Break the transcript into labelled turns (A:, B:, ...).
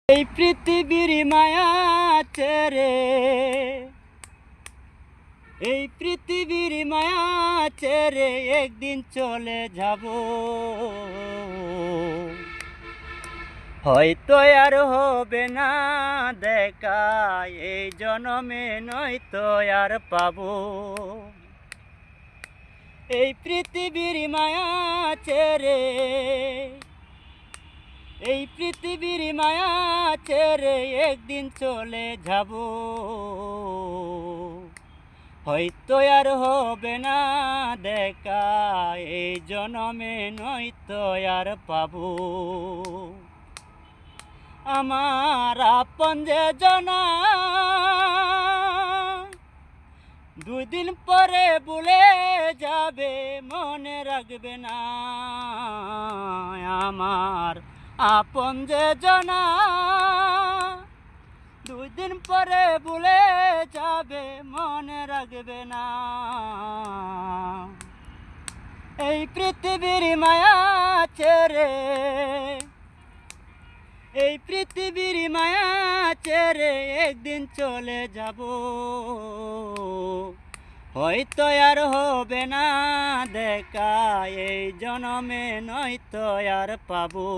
A: এই পৃথিবীর মায়া ছেড়ে, এই পৃথিবীর মায়া ছেড়ে একদিন চলে যাব। হয়তো আর হবে না দেখা এই জনমে, নয়তো আর পাবো। এই পৃথিবীর মায়া ছেড়ে, এই পৃথিবীর মায়া ছেড়ে একদিন চলে যাব। হয়তো আর হবে না দেখা এই জনমে, নয়তো আর পাবো। আমার আপন যে জনা দুই দিন পরে ভুলে যাবে, মনে রাখবে না। আমার আপন যে জনা দুই দিন পরে ভুলে যাবে, মনে রাখবে না। এই পৃথিবীর মায়া ছেড়ে, এই পৃথিবীর মায়া ছেড়ে একদিন চলে যাব। হয়তো আর হবে না দেখা এই জনমে, নয়তো আর পাবো।